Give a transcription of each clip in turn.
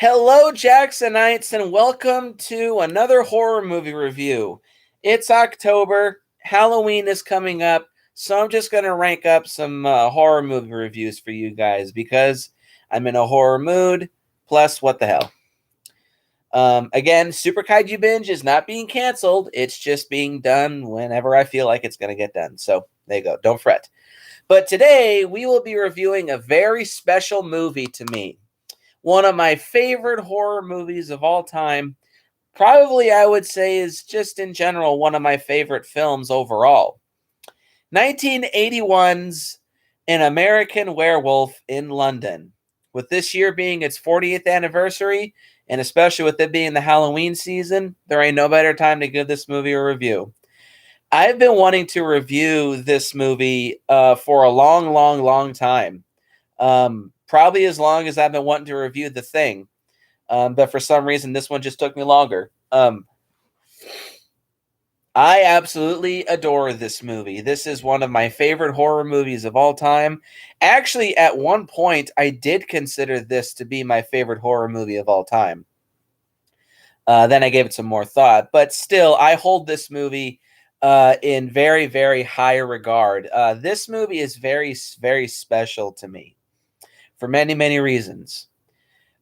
Hello, Jacksonites, and welcome to another horror movie review. It's October, Halloween is coming up, so I'm just going to rank up some horror movie reviews for you guys because I'm in a horror mood, plus what the hell. Again, Super Kaiju Binge is not being canceled, it's just being done whenever I feel like it's going to get done. So there you go, don't fret. But today, we will be reviewing a very special movie to me. One of my favorite horror movies of all time. Probably, I would say, is just in general one of my favorite films overall. 1981's An American Werewolf in London. With this year being its 40th anniversary, and especially with it being the Halloween season, there ain't no better time to give this movie a review. I've been wanting to review this movie for a long time. Probably as long as I've been wanting to review The Thing. But for some reason, this one just took me longer. I absolutely adore this movie. This is one of my favorite horror movies of all time. Actually, at one point, I did consider this to be my favorite horror movie of all time. Then I gave it some more thought. But still, I hold this movie in very high regard. This movie is very special to me for many reasons.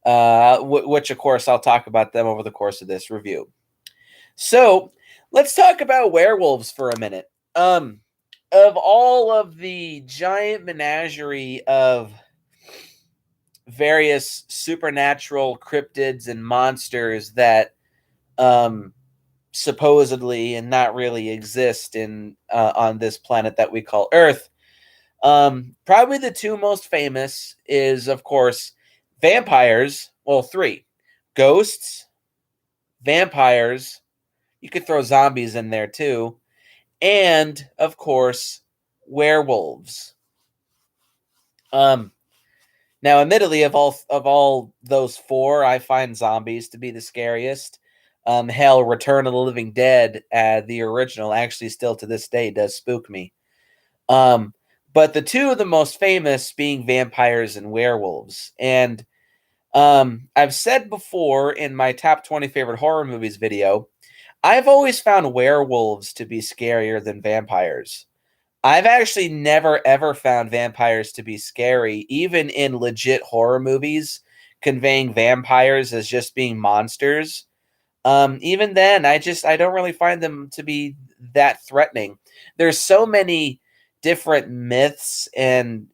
Which, of course, I'll talk about them over the course of this review. So, let's talk about werewolves for a minute. Of all of the giant menagerie of various supernatural cryptids and monsters that supposedly and not really exist in on this planet that we call Earth, probably the two most famous is, of course, vampires. Well, three: ghosts, vampires. You could throw zombies in there too, and of course, werewolves. Now, admittedly, of all those four, I find zombies to be the scariest. Hell, Return of the Living Dead, the original, actually still to this day does spook me. But the two of the most famous being vampires and werewolves. And I've said before in my top 20 favorite horror movies video, I've always found werewolves to be scarier than vampires. I've actually never ever found vampires to be scary, even in legit horror movies, conveying vampires as just being monsters. Even then, I don't really find them to be that threatening. There's so many different myths and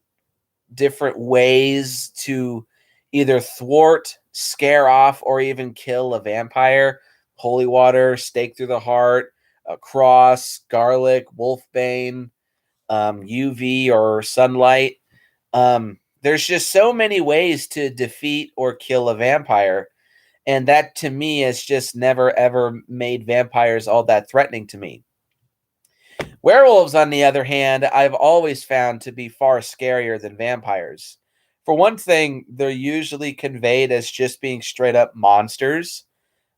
different ways to either thwart, scare off, or even kill a vampire. Holy water, stake through the heart, a cross, garlic, wolfbane, UV or sunlight. There's just so many ways to defeat or kill a vampire. And that to me has just never ever made vampires all that threatening to me. Werewolves, on the other hand, I've always found to be far scarier than vampires. For one thing, they're usually conveyed as just being straight up monsters.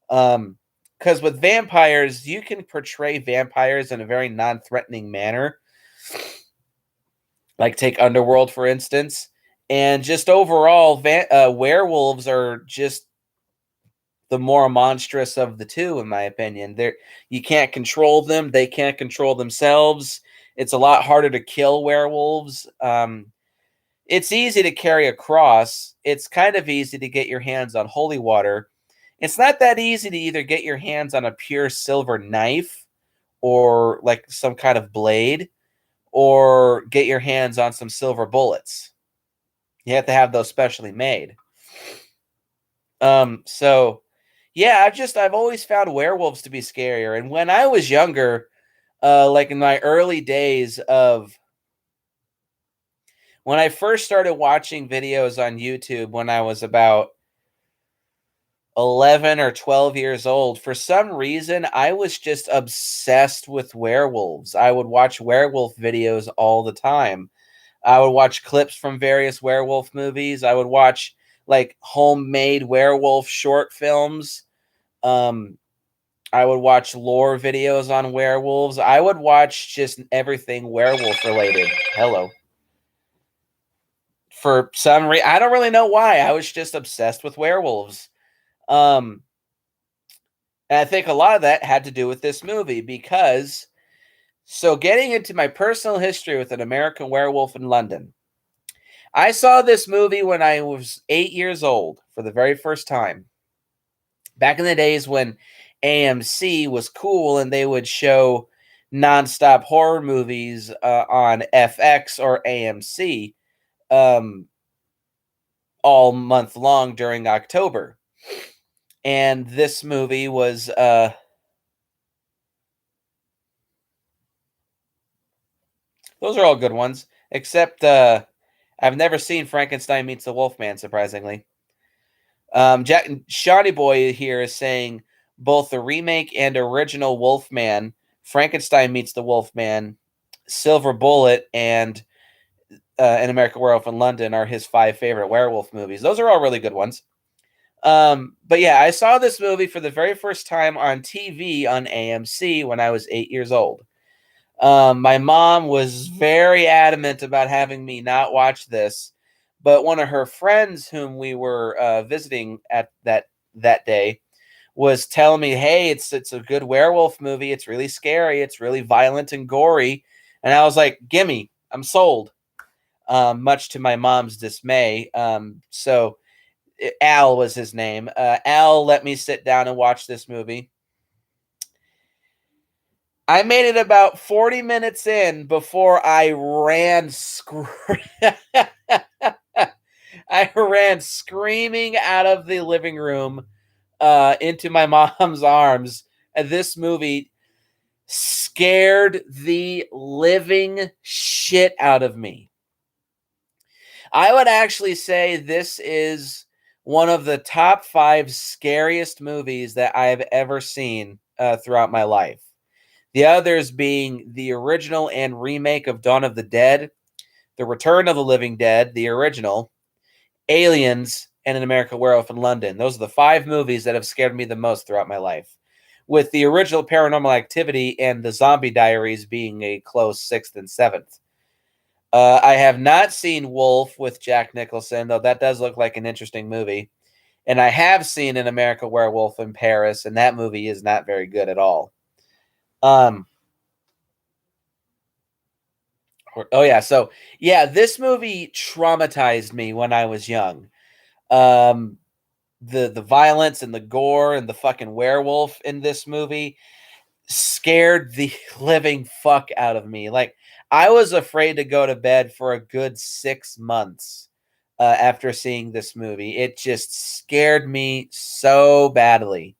Because with vampires, you can portray vampires in a very non-threatening manner. Like take Underworld, for instance. And just overall, werewolves are just the more monstrous of the two, in my opinion. You can't control them. They can't control themselves. It's a lot harder to kill werewolves. It's easy to carry a cross. It's kind of easy to get your hands on holy water. It's not that easy to either get your hands on a pure silver knife or like some kind of blade or get your hands on some silver bullets. You have to have those specially made. So yeah, I've always found werewolves to be scarier. And when I was younger, like in my early days of when I first started watching videos on YouTube when I was about 11 or 12 years old, for some reason, I was just obsessed with werewolves. I would watch werewolf videos all the time. I would watch clips from various werewolf movies. I would watch like homemade werewolf short films. I would watch lore videos on werewolves. I would watch just everything werewolf related. Hello. For some reason, I don't really know why. I was just obsessed with werewolves. And I think a lot of that had to do with this movie because, so getting into my personal history with An American Werewolf in London, I saw this movie when I was 8 years old for the very first time. Back in the days when AMC was cool and they would show nonstop horror movies on FX or AMC um, all month long during October. And this movie was those are all good ones, except I've never seen Frankenstein Meets the Wolfman, surprisingly. Jack Shawnee Boy here is saying both the remake and original Wolfman, Frankenstein Meets the Wolfman, Silver Bullet, and An American Werewolf in London are his 5 favorite werewolf movies. Those are all really good ones. But yeah, I saw this movie for the very first time on TV on AMC when I was 8 years old. My mom was very adamant about having me not watch this, but one of her friends whom we were visiting at that day was telling me, "Hey, it's a good werewolf movie. It's really scary. It's really violent and gory." And I was like, "Gimme, I'm sold." Much to my mom's dismay. So Al was his name. Al let me sit down and watch this movie. I made it about 40 minutes in before I ran I ran screaming out of the living room into my mom's arms. And this movie scared the living shit out of me. I would actually say this is one of the top 5 scariest movies that I've ever seen throughout my life. The others being the original and remake of Dawn of the Dead, The Return of the Living Dead, the original, Aliens, and An American Werewolf in London. Those are the 5 movies that have scared me the most throughout my life, with the original Paranormal Activity and The Zombie Diaries being a close 6th and 7th. I have not seen Wolf with Jack Nicholson, though that does look like an interesting movie. And I have seen An American Werewolf in Paris, and that movie is not very good at all. Oh yeah, so yeah, this movie traumatized me when I was young. Um, the violence and the gore and the fucking werewolf in this movie scared the living fuck out of me. Like I was afraid to go to bed for a good 6 months after seeing this movie. It just scared me so badly.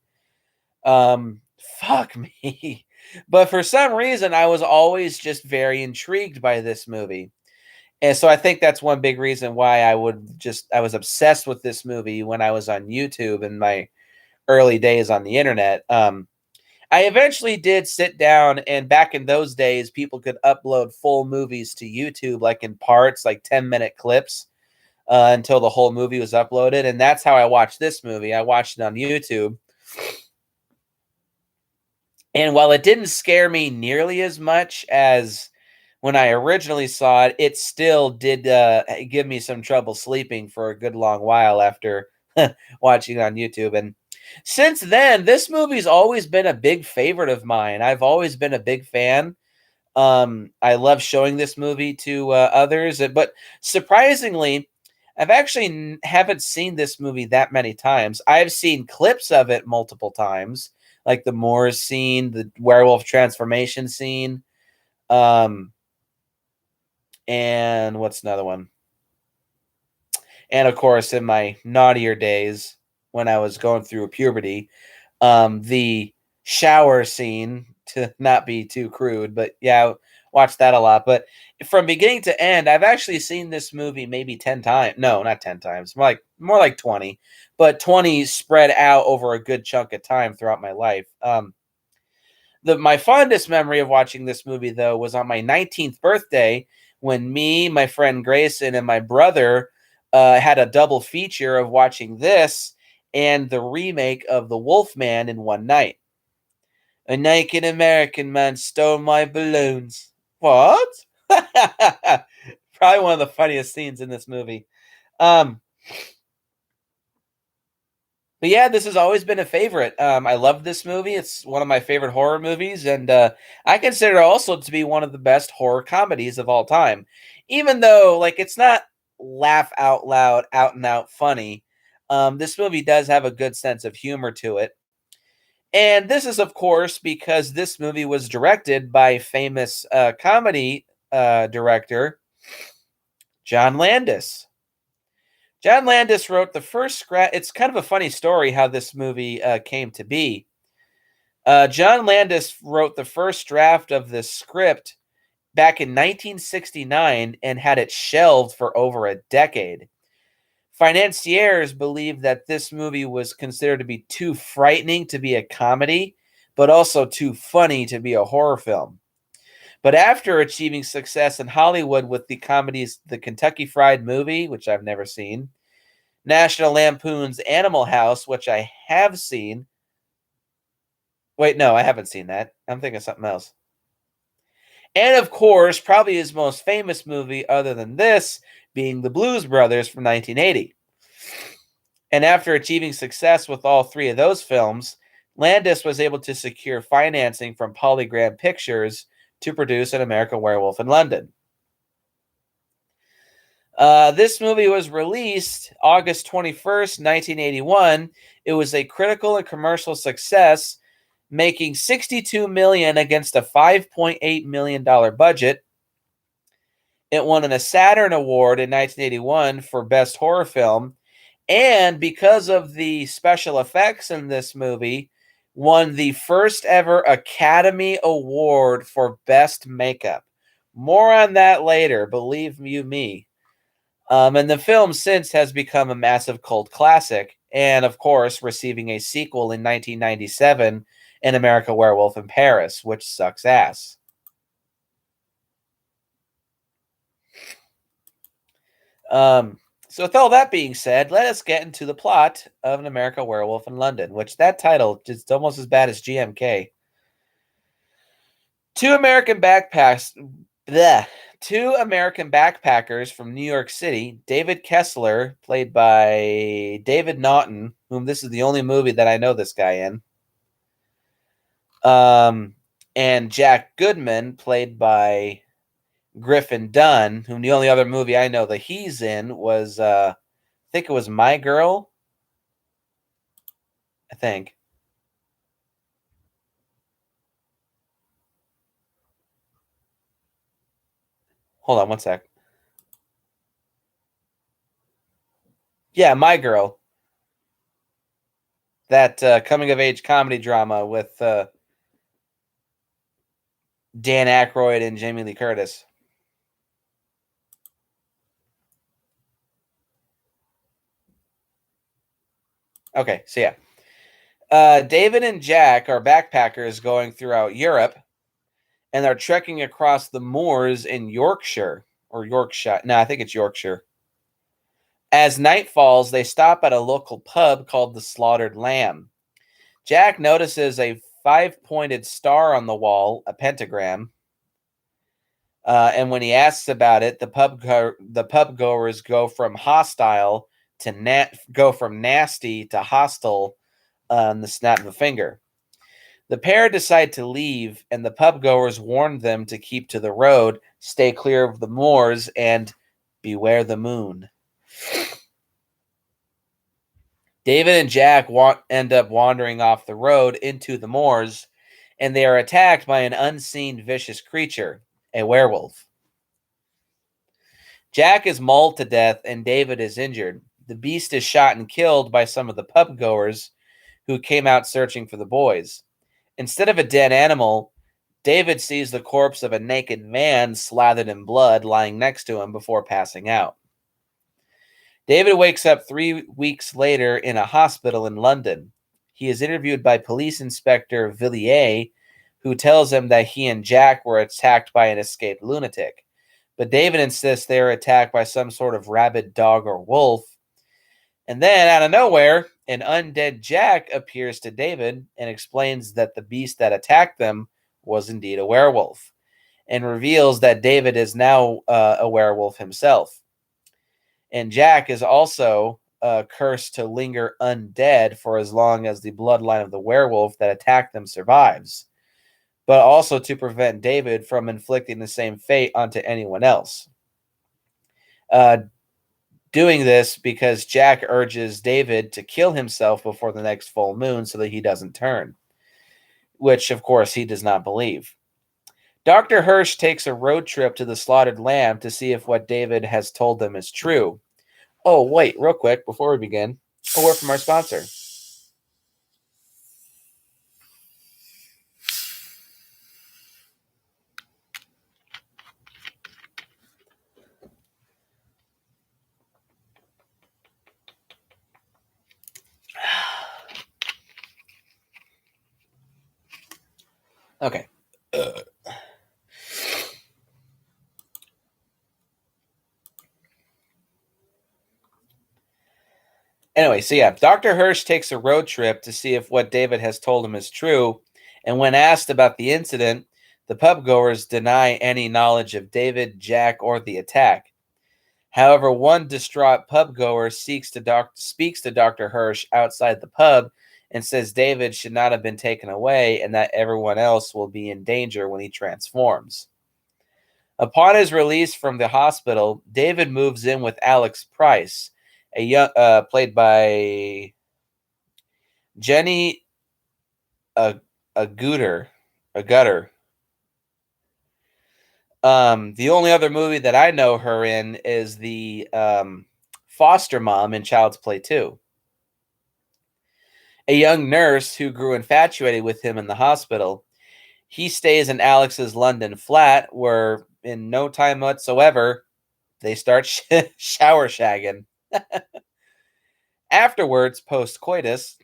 Fuck me. But for some reason, I was always just very intrigued by this movie. And so I think that's one big reason why I was obsessed with this movie when I was on YouTube in my early days on the internet. I eventually did sit down, and back in those days, people could upload full movies to YouTube, like in parts, like 10-minute clips, until the whole movie was uploaded. And that's how I watched this movie. I watched it on YouTube. And while it didn't scare me nearly as much as when I originally saw it, it still did give me some trouble sleeping for a good long while after watching it on YouTube. And since then, this movie's always been a big favorite of mine. I've always been a big fan. I love showing this movie to others, but surprisingly, I've actually haven't seen this movie that many times. I've seen clips of it multiple times, like the Moors scene, the Werewolf Transformation scene, um, and what's another one? And of course, in my naughtier days when I was going through puberty, the shower scene, to not be too crude, but yeah, watched that a lot. But from beginning to end, I've actually seen this movie maybe 10 times. No, not 10 times. More like 20, but 20 spread out over a good chunk of time throughout my life. My fondest memory of watching this movie, though, was on my 19th birthday when me, my friend Grayson, and my brother had a double feature of watching this and the remake of The Wolfman in one night. A naked American man stole my balloons. What? Probably one of the funniest scenes in this movie. Um, But yeah, this has always been a favorite. I love this movie. It's one of my favorite horror movies, and I consider it also to be one of the best horror comedies of all time. Even though, like, it's not laugh out loud, out and out funny. This movie does have a good sense of humor to it. And this is, of course, because this movie was directed by famous comedy director John Landis. John Landis wrote the first scrap. It's kind of a funny story how this movie came to be. John Landis wrote the first draft of this script back in 1969 and had it shelved for over a decade. Financiers believed that this movie was considered to be too frightening to be a comedy, but also too funny to be a horror film. But after achieving success in Hollywood with the comedies The Kentucky Fried Movie, which I've never seen, National Lampoon's Animal House, which I have seen. Wait, no, I haven't seen that. I'm thinking of something else. And of course, probably his most famous movie other than this being The Blues Brothers from 1980. And after achieving success with all three of those films, Landis was able to secure financing from Polygram Pictures to produce An American Werewolf in London. This movie was released August 21st, 1981. It was a critical and commercial success, making $62 million against a $5.8 million budget. It won a Saturn Award in 1981 for Best Horror Film, and because of the special effects in this movie, won the first ever Academy Award for Best Makeup. More on that later, believe you me. And the film since has become a massive cult classic, and of course, receiving a sequel in 1997, An American Werewolf in Paris, which sucks ass. So with all that being said, let us get into the plot of An American Werewolf in London, which that title is almost as bad as GMK. Two American backpacks. Bleh. Two American backpackers from New York City, David Kessler, played by David Naughton, whom this is the only movie that I know this guy in, and Jack Goodman, played by Griffin Dunn, whom the only other movie I know that he's in was, I think it was My Girl. I think. Hold on one sec. Yeah, My Girl. That coming of age comedy drama with Dan Aykroyd and Jamie Lee Curtis. Okay, so yeah. David and Jack are backpackers going throughout Europe, and they're trekking across the moors in Yorkshire or Yorkshire. No, I think it's Yorkshire. As night falls, they stop at a local pub called the Slaughtered Lamb. Jack notices a five-pointed star on the wall, a pentagram. And when he asks about it, the pub goers go from hostile to go from nasty to hostile on the snap of a finger. The pair decide to leave, and the pub goers warn them to keep to the road, stay clear of the moors, and beware the moon. David and Jack end up wandering off the road into the moors, and they are attacked by an unseen vicious creature, a werewolf. Jack is mauled to death, and David is injured. The beast is shot and killed by some of the pub goers who came out searching for the boys. Instead of a dead animal, David sees the corpse of a naked man slathered in blood lying next to him before passing out. David wakes up 3 weeks later in a hospital in London. He is interviewed by Police Inspector Villiers, who tells him that he and Jack were attacked by an escaped lunatic. But David insists they are attacked by some sort of rabid dog or wolf. And then, out of nowhere, an undead Jack appears to David and explains that the beast that attacked them was indeed a werewolf, and reveals that David is now a werewolf himself. And Jack is also curse to linger undead for as long as the bloodline of the werewolf that attacked them survives, but also to prevent David from inflicting the same fate onto anyone else. Doing this because Jack urges David to kill himself before the next full moon so that he doesn't turn, which, of course, he does not believe. Dr. Hirsch takes a road trip to the slaughtered lamb to see if what David has told them is true. Oh, wait, real quick, before we begin, a word from our sponsor. Okay. Anyway, so yeah, Dr. Hirsch takes a road trip to see if what David has told him is true, and when asked about the incident, the pub goers deny any knowledge of David, Jack, or the attack. However, one distraught pub goer speaks to Dr. Hirsch outside the pub and says David should not have been taken away and that everyone else will be in danger when he transforms. Upon his release from the hospital, David moves in with Alex Price, a young, played by Jenny Agutter. The only other movie that I know her in is the foster mom in Child's Play 2. A young nurse who grew infatuated with him in the hospital. He stays in Alex's London flat where, in no time whatsoever, they start shower shagging. Afterwards, post-coitus,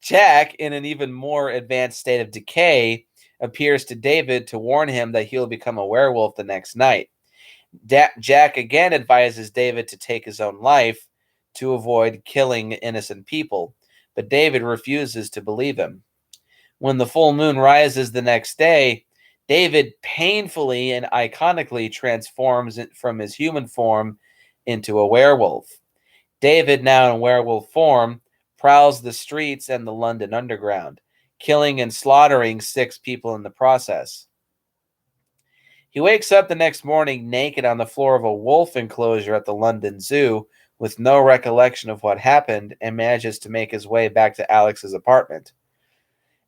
Jack, in an even more advanced state of decay, appears to David to warn him that he'll become a werewolf the next night. Jack again advises David to take his own life to avoid killing innocent people, but David refuses to believe him. When the full moon rises the next day, David painfully and iconically transforms from his human form into a werewolf. David, now in werewolf form, prowls the streets and the London Underground, killing and slaughtering 6 people in the process. He wakes up the next morning naked on the floor of a wolf enclosure at the London Zoo with no recollection of what happened and manages to make his way back to Alex's apartment.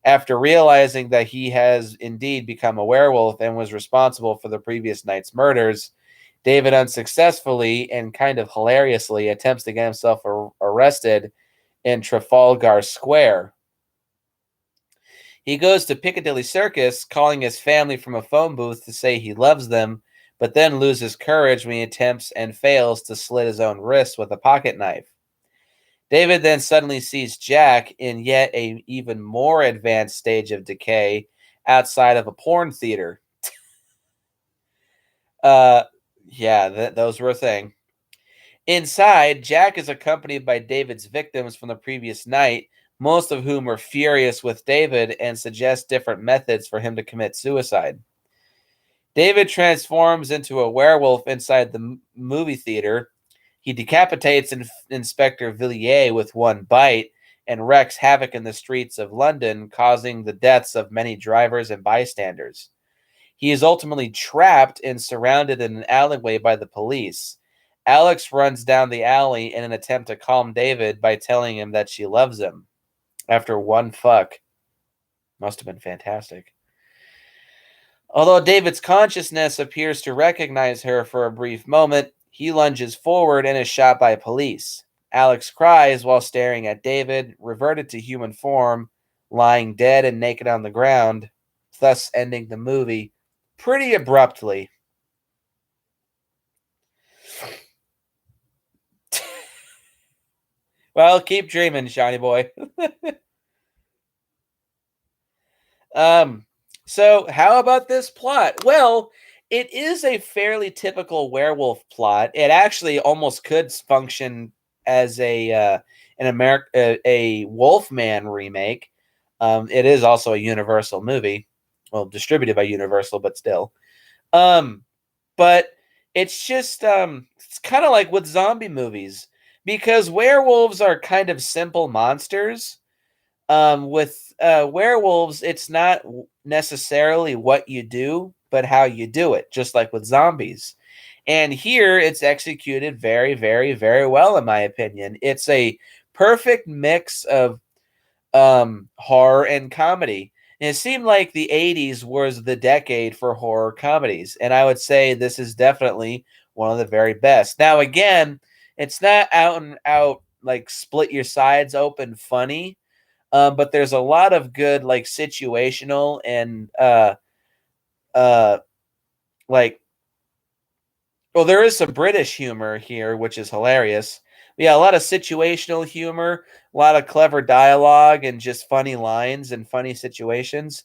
After realizing that he has indeed become a werewolf and was responsible for the previous night's murders, David unsuccessfully and kind of hilariously attempts to get himself arrested in Trafalgar Square. He goes to Piccadilly Circus, calling his family from a phone booth to say he loves them, but then loses courage when he attempts and fails to slit his own wrist with a pocket knife. David then suddenly sees Jack in yet an even more advanced stage of decay outside of a porn theater. Those were a thing. Inside, Jack is accompanied by David's victims from the previous night, most of whom are furious with David and suggest different methods for him to commit suicide. David transforms into a werewolf inside the movie theater. He decapitates Inspector Villiers with one bite and wreaks havoc in the streets of London, causing the deaths of many drivers and bystanders. He is ultimately trapped and surrounded in an alleyway by the police. Alex runs down the alley in an attempt to calm David by telling him that she loves him. After one fuck. Must have been fantastic. Although David's consciousness appears to recognize her for a brief moment, he lunges forward and is shot by police. Alex cries while staring at David, reverted to human form, lying dead and naked on the ground, thus ending the movie pretty abruptly. Well, keep dreaming, shiny boy. So how about this plot? Well, it is a fairly typical werewolf plot. It actually almost could function as a Wolfman remake. It is also a Universal movie, well, distributed by Universal, but still. But it's just it's kind of like with zombie movies. because werewolves are kind of simple monsters. With werewolves, it's not necessarily what you do, but how you do it, just like with zombies. And here it's executed very, very, very well, in my opinion. It's a perfect mix of horror and comedy. And it seemed like the 80s was the decade for horror comedies. And I would say this is definitely one of the very best. Now, again, it's not out and out like split your sides open funny, but there's a lot of good like situational and uh like well, there is some British humor here, which is hilarious. Yeah, a lot of situational humor, a lot of clever dialogue, and just funny lines and funny situations.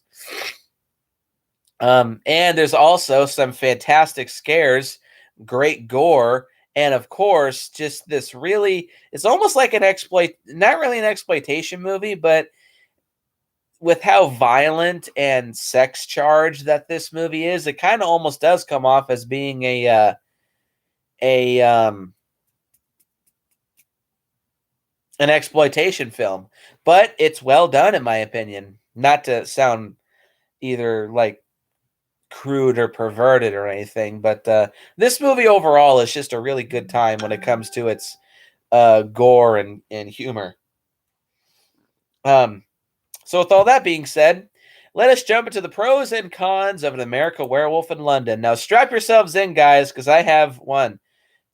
And there's also some fantastic scares, great gore, and of course, just this really, it's almost like an not really an exploitation movie, but with how violent and sex charged that this movie is, it kind of almost does come off as being a an exploitation film, but it's well done in my opinion. Not to sound either like crude or perverted or anything, but this movie overall is just a really good time when it comes to its gore and humor. Um, so with all that being said, let us jump into the pros and cons of an American Werewolf in London. Now strap yourselves in, guys, because I have 1,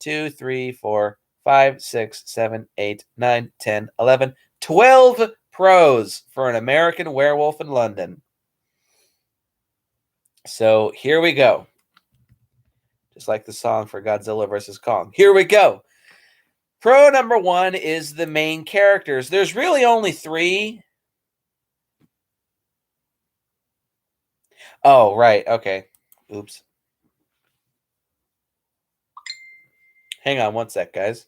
2, 3, 4, 5, 6, 7, 8, 9, 10, 11, 12 pros for an American Werewolf in London. So here we go. Just like the song for Godzilla vs. Kong. Here we go. Pro number 1 is the main characters. There's really only 3. Oh, right. Okay. Oops. Hang on one sec, guys.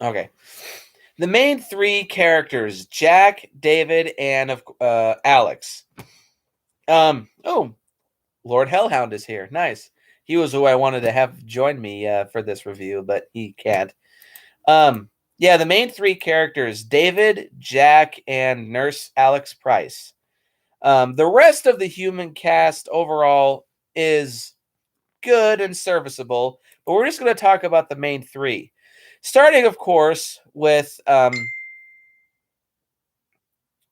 Okay. The main 3 characters, Jack, David, and Alex. Oh, Lord Hellhound is here. Nice. He was who I wanted to have join me for this review, but he can't. Yeah, the main 3 characters, David, Jack, and Nurse Alex Price. The rest of the human cast overall is good and serviceable, but we're just going to talk about the main 3. Starting, of course, with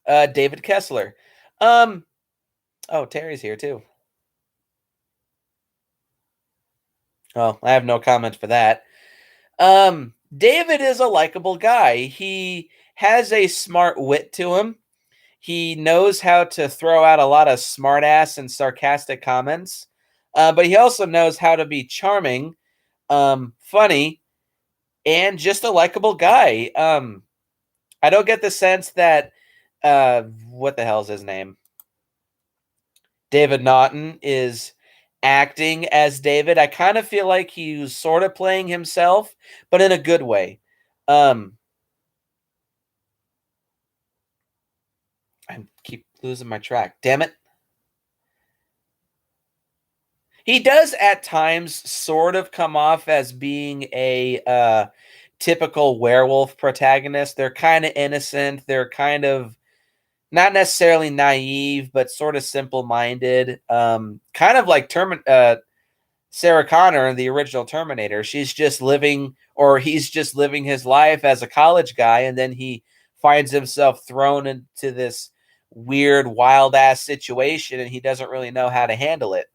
David Kessler. Um, oh, Terry's here too. Oh, I have no comment for that. David is a likable guy. He has a smart wit to him. He knows how to throw out a lot of smartass and sarcastic comments, but he also knows how to be charming, funny, and just a likable guy. I don't get the sense that what the hell's his name? David Naughton is acting as David. I kind of feel like he was sort of playing himself, but in a good way. Um, I keep losing my track. Damn it. He does at times sort of come off as being a typical werewolf protagonist. They're kind of innocent. They're kind of not necessarily naive, but sort of simple-minded. Kind of like Sarah Connor in the original Terminator. She's just living, or he's just living his life as a college guy, and then he finds himself thrown into this weird, wild-ass situation, and he doesn't really know how to handle it.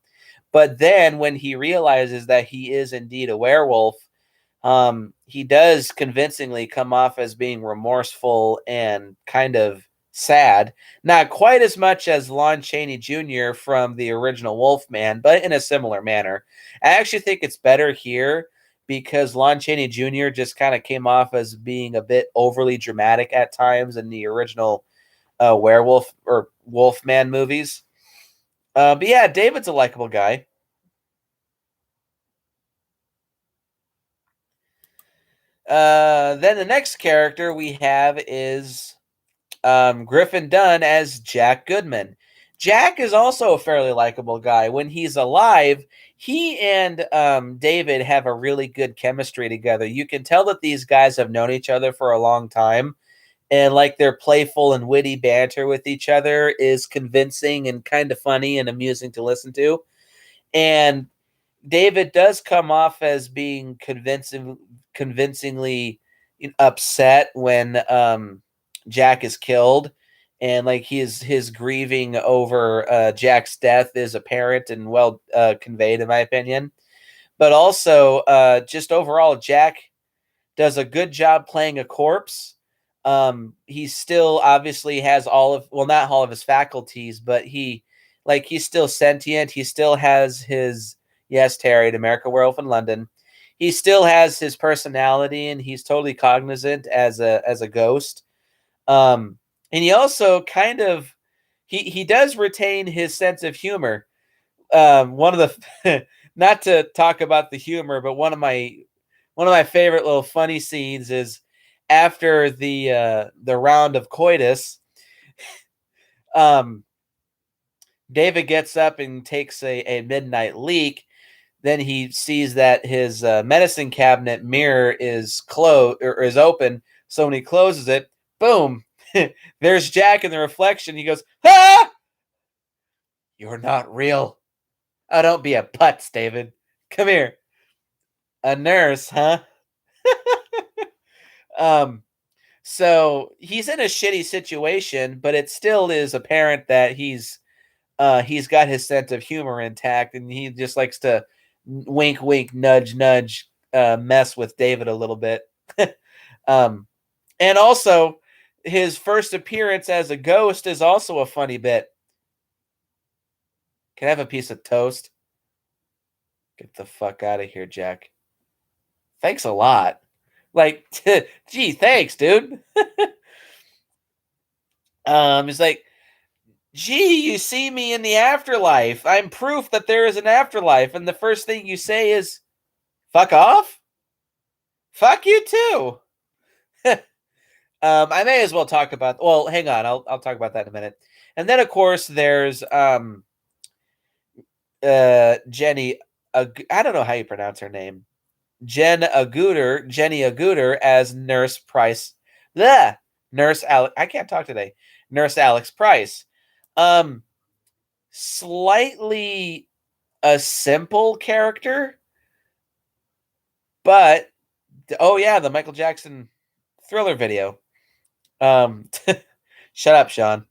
But then when he realizes that he is indeed a werewolf, he does convincingly come off as being remorseful and kind of sad. Not quite as much as Lon Chaney Jr. from the original Wolfman, but in a similar manner. I actually think it's better here because Lon Chaney Jr. just kind of came off as being a bit overly dramatic at times in the original werewolf or Wolfman movies. But yeah, David's a likable guy. Then the next character we have is Griffin Dunn as Jack Goodman. Jack is also a fairly likable guy. When he's alive, he and David have a really good chemistry together. You can tell that these guys have known each other for a long time, and like their playful and witty banter with each other is convincing and kind of funny and amusing to listen to. And David does come off as being convincingly upset when Jack is killed, and like his grieving over Jack's death is apparent and well conveyed, in my opinion. But also, just overall, Jack does a good job playing a corpse. He still obviously has not all of his faculties, but he's still sentient. He still has his, yes, Terry, at America Werewolf in London. He still has his personality, and he's totally cognizant as a ghost. And he also kind of he does retain his sense of humor. One of the not to talk about the humor, but one of my favorite little funny scenes is after the round of coitus. Um, David gets up and takes a midnight leak. Then he sees that his medicine cabinet mirror is closed or is open. So when he closes it, boom, there's Jack in the reflection. He goes, "Ah, you're not real. Oh, don't be a putz, David. Come here. A nurse, huh?" um, so he's in a shitty situation, but it still is apparent that he's got his sense of humor intact, and he just likes to wink, wink, nudge, nudge, mess with David a little bit. um, and also, his first appearance as a ghost is also a funny bit. Can I have a piece of toast? Get the fuck out of here, Jack. Thanks a lot. Like, gee, thanks, dude. He's like, gee, you see me in the afterlife. I'm proof that there is an afterlife. And the first thing you say is, fuck off? Fuck you too. I may as well talk about. Well, hang on. I'll talk about that in a minute. And then, of course, there's Jenny. I don't know how you pronounce her name. Jenny Agooder as Nurse Price. Bleh, Nurse Alex. I can't talk today. Nurse Alex Price. Slightly a simple character, but oh yeah, the Michael Jackson Thriller video. Shut up, Sean.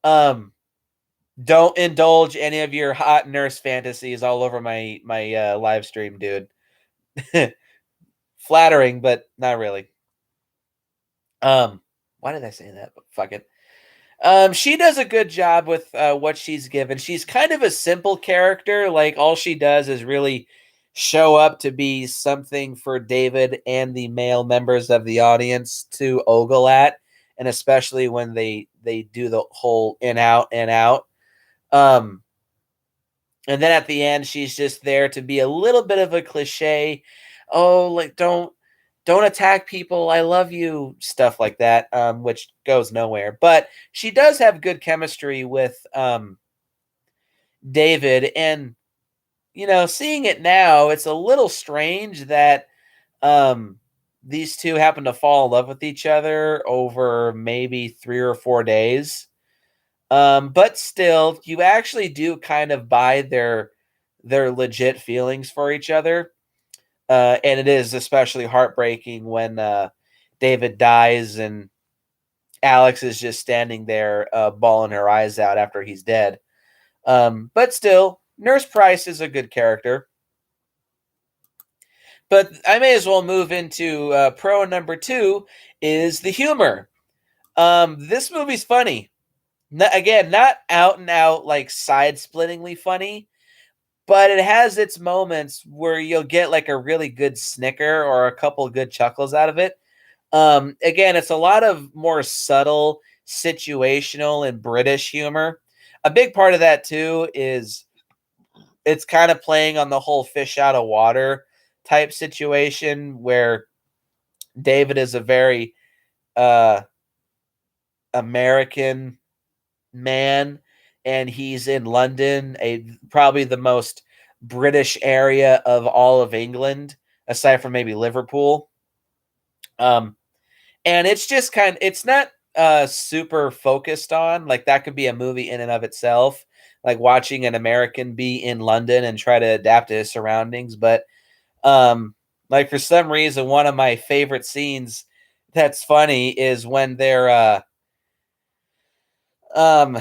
Don't indulge any of your hot nurse fantasies all over my live stream, dude. Flattering, but not really. Why did I say that? Fuck it. She does a good job with what she's given. She's kind of a simple character. Like all she does is really show up to be something for David and the male members of the audience to ogle at, and especially when they do the whole in out and out. And then at the end, she's just there to be a little bit of a cliche. Oh, like don't attack people. I love you. Stuff like that, which goes nowhere. But she does have good chemistry with David. And, seeing it now, it's a little strange that these two happen to fall in love with each other over maybe 3 or 4 days. But still, you actually do kind of buy their legit feelings for each other. And it is especially heartbreaking when David dies and Alex is just standing there bawling her eyes out after he's dead. But still, Nurse Price is a good character. But I may as well move into pro number 2 is the humor. This movie's funny. Again, not out and out like side-splittingly funny, but it has its moments where you'll get like a really good snicker or a couple good chuckles out of it. Again, it's a lot of more subtle, situational, and British humor. A big part of that too is it's kind of playing on the whole fish out of water type situation where David is a very uh, American man, and he's in London, probably the most British area of all of England, aside from maybe Liverpool. Um, and it's just it's not super focused on, like, that could be a movie in and of itself, like watching an American be in London and try to adapt to his surroundings. But like, for some reason, one of my favorite scenes that's funny is when they're um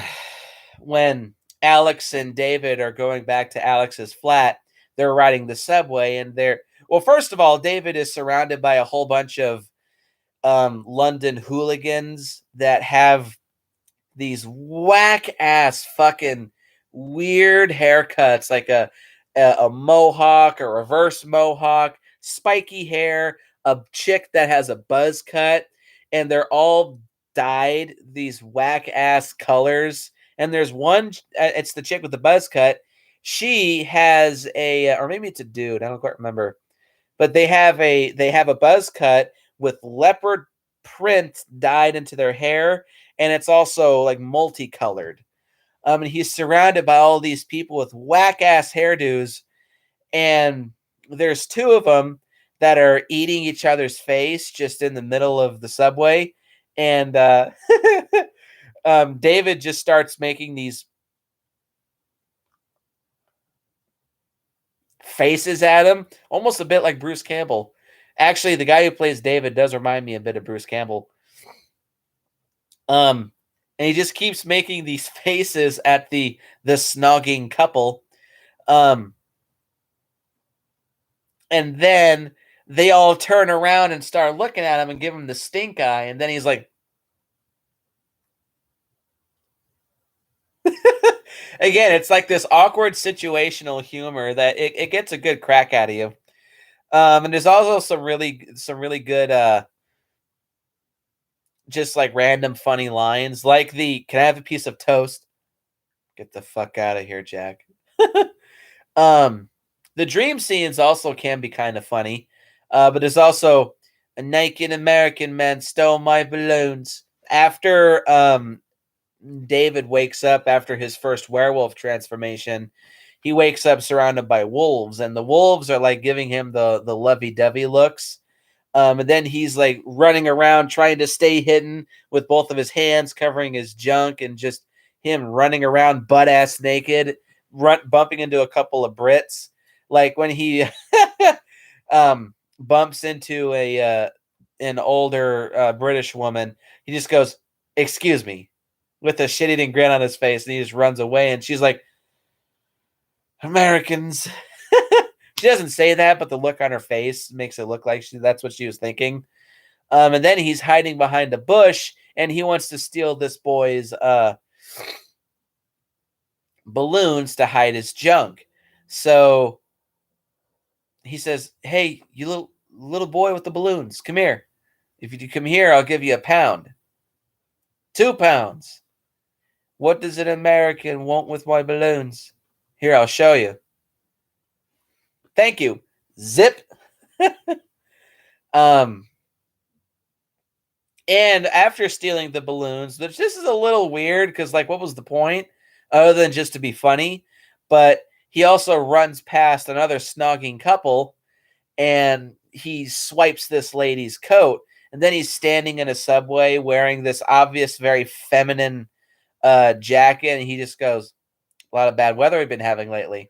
when Alex and David are going back to Alex's flat. They're riding the subway, and they're well, first of all, David is surrounded by a whole bunch of London hooligans that have these whack ass fucking weird haircuts, like a mohawk, a reverse mohawk, spiky hair, a chick that has a buzz cut, and they're all dyed these whack ass colors. And there's one, it's the chick with the buzz cut. She has a, or maybe it's a dude, I don't quite remember, but they have a buzz cut with leopard print dyed into their hair, and it's also like multicolored. And he's surrounded by all these people with whack ass hairdos, and there's two of them that are eating each other's face just in the middle of the subway. And David just starts making these faces at him, almost a bit like Bruce Campbell. Actually, the guy who plays David does remind me a bit of Bruce Campbell. Um, and he just keeps making these faces at the snogging couple. Um, and then they all turn around and start looking at him and give him the stink eye. And then he's like, again, it's like this awkward situational humor that it gets a good crack out of you. And there's also some really good just like random funny lines, like "Can I have a piece of toast? Get the fuck out of here, Jack." um, the dream scenes also can be kind of funny, but there's also a naked American man stole my balloons. After David wakes up after his first werewolf transformation, he wakes up surrounded by wolves, and the wolves are like giving him the lovey-dovey looks. And then he's like running around trying to stay hidden with both of his hands covering his junk, and just him running around butt ass naked, bumping into a couple of Brits. Like when he bumps into an older British woman, he just goes, "Excuse me," with a shit-eating grin on his face, and he just runs away. And she's like, "Americans." She doesn't say that, but the look on her face makes it look like that's what she was thinking. And then he's hiding behind a bush, and he wants to steal this boy's balloons to hide his junk. So he says, "Hey, you little boy with the balloons, come here. If you come here, I'll give you a pound. 2 pounds. What does an American want with my balloons? Here, I'll show you. Thank you." Zip. um, And after stealing the balloons, which this is a little weird because, like, what was the point other than just to be funny? But he also runs past another snogging couple, and he swipes this lady's coat. And then he's standing in a subway wearing this obvious, very feminine jacket, and he just goes, "A lot of bad weather we've been having lately."